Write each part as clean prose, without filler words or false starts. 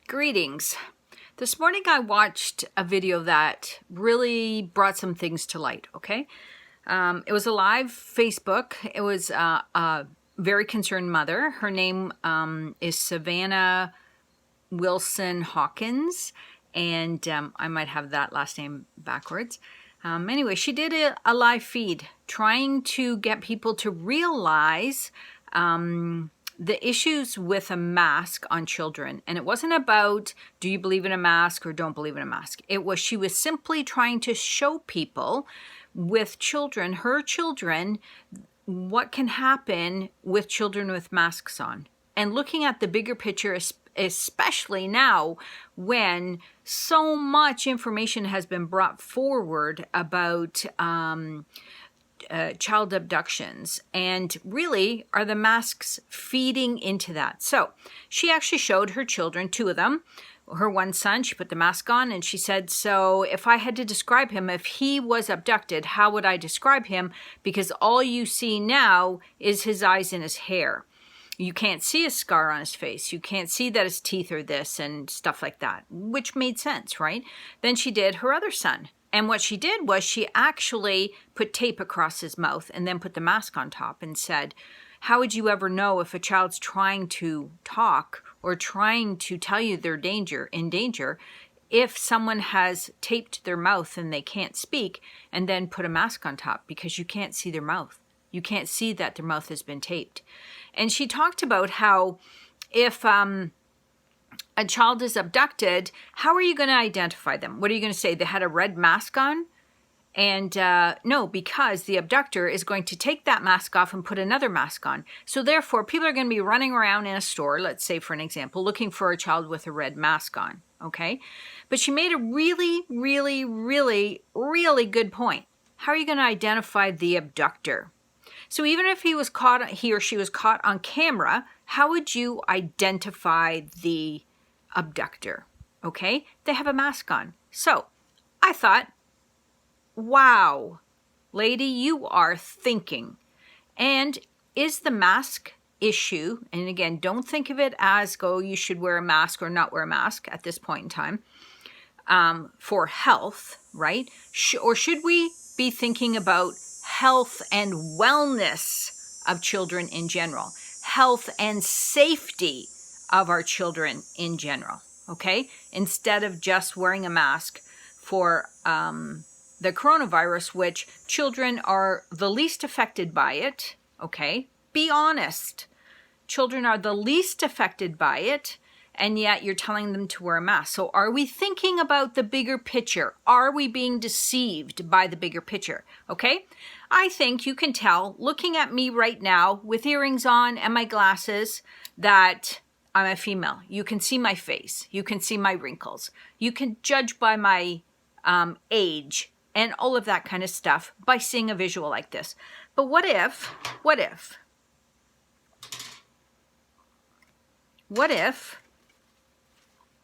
Greetings. This morning I watched a video that really brought some things to light, okay? It was a live Facebook. It was a very concerned mother. Her name is Savannah Wilson Hawkins, and I might have that last name backwards. Anyway, she did a live feed trying to get people to realize the issues with a mask on children. And it wasn't about, do you believe in a mask or don't believe in a mask? She was simply trying to show people with children, her children, what can happen with children with masks on. And looking at the bigger picture, especially now when so much information has been brought forward about child abductions, and really are the masks feeding into that? So she actually showed her children, two of them, her one son, she put the mask on, and she said, so if I had to describe him, if he was abducted, how would I describe him? Because all you see now is his eyes and his hair. You can't see a scar on his face. You can't see that his teeth are this and stuff like that, which made sense, right? Then she did her other son. And what she did was she actually put tape across his mouth and then put the mask on top and said, how would you ever know if a child's trying to talk or trying to tell you they're in danger if someone has taped their mouth and they can't speak and then put a mask on top, because you can't see their mouth. You can't see that their mouth has been taped. And she talked about how if a child is abducted, how are you going to identify them? What are you going to say? They had a red mask on? And no, because the abductor is going to take that mask off and put another mask on. So therefore, people are going to be running around in a store, let's say for an example, looking for a child with a red mask on, okay? But she made a really, really, really, really good point. How are you going to identify the abductor? So even if he or she was caught on camera, how would you identify the abductor? Okay, they have a mask on. So I thought, wow, lady, you are thinking. And is the mask issue, and again, don't think of it as you should wear a mask or not wear a mask at this point in time, for health, right? Or should we be thinking about health and wellness of children in general, health and safety of our children in general, okay? Instead of just wearing a mask for the coronavirus, which children are the least affected by it, okay? Be honest. Children are the least affected by it, and yet you're telling them to wear a mask. So are we thinking about the bigger picture? Are we being deceived by the bigger picture? Okay? I think you can tell, looking at me right now with earrings on and my glasses, that I'm a female. You can see my face. You can see my wrinkles. You can judge by my age and all of that kind of stuff by seeing a visual like this. But what if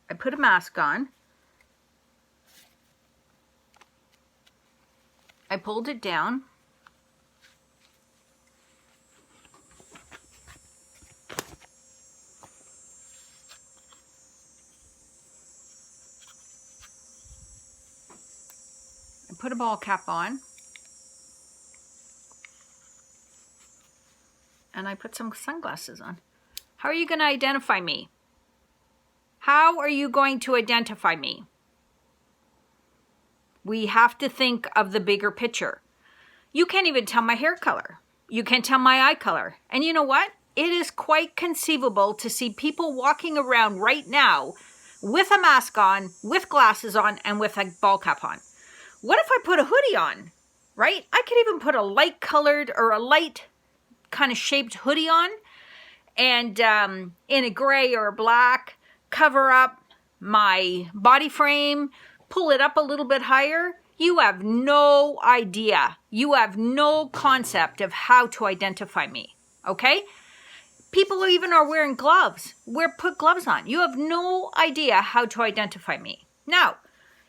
I put a mask on, I pulled it down, I put a ball cap on, and I put some sunglasses on. How are you going to identify me? How are you going to identify me? We have to think of the bigger picture. You can't even tell my hair color. You can't tell my eye color. And you know what? It is quite conceivable to see people walking around right now with a mask on, with glasses on, and with a ball cap on. What if I put a hoodie on, right? I could even put a light colored or a light kind of shaped hoodie on, and in a gray or a black, cover up my body frame, pull it up a little bit higher. You have no idea. You have no concept of how to identify me, okay? People even are wearing gloves. Put gloves on. You have no idea how to identify me. Now,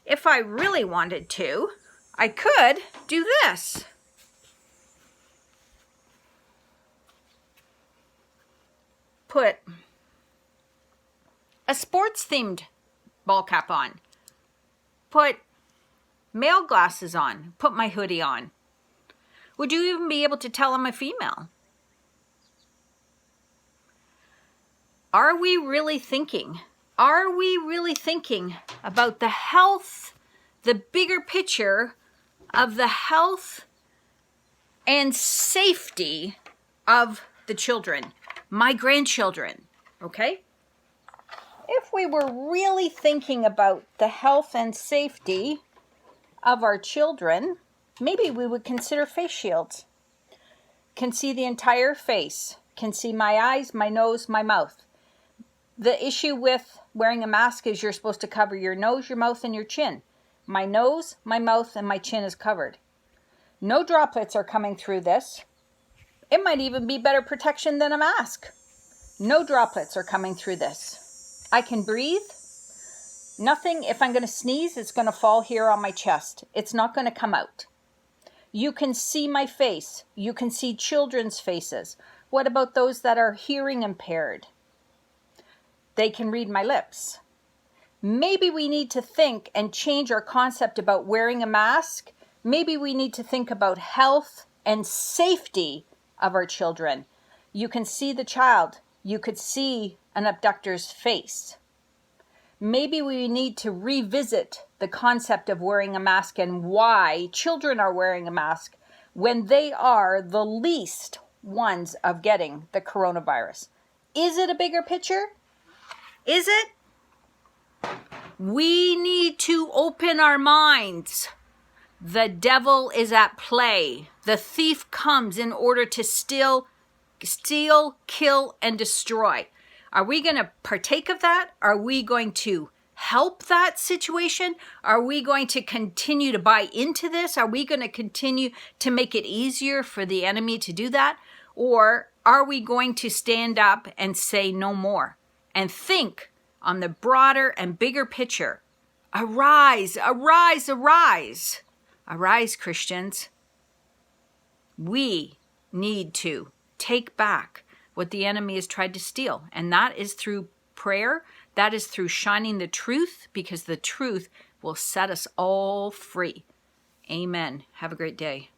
if I really wanted to, I could do this. Put a sports-themed ball cap on. Put male glasses on. Put my hoodie on. Would you even be able to tell I'm a female? Are we really thinking? Are we really thinking about the health, the bigger picture of the health and safety of the children, my grandchildren, okay? If we were really thinking about the health and safety of our children, maybe we would consider face shields. Can see the entire face, can see my eyes, my nose, my mouth. The issue with wearing a mask is you're supposed to cover your nose, your mouth, and your chin. My nose, my mouth, and my chin is covered. No droplets are coming through this. It might even be better protection than a mask. No droplets are coming through this. I can breathe. Nothing, if I'm going to sneeze, it's going to fall here on my chest. It's not going to come out. You can see my face. You can see children's faces. What about those that are hearing impaired? They can read my lips. Maybe we need to think and change our concept about wearing a mask. Maybe we need to think about health and safety of our children. You can see the child. You could see an abductor's face. Maybe we need to revisit the concept of wearing a mask and why children are wearing a mask when they are the least ones of getting the coronavirus. Is it a bigger picture? Is it? We need to open our minds. The devil is at play. The thief comes in order to steal, kill, and destroy. Are we going to partake of that? Are we going to help that situation? Are we going to continue to buy into this? Are we going to continue to make it easier for the enemy to do that? Or are we going to stand up and say no more and think on the broader and bigger picture? Arise, arise, arise. Arise, Christians. We need to take back what the enemy has tried to steal. And that is through prayer. That is through shining the truth, because the truth will set us all free. Amen. Have a great day.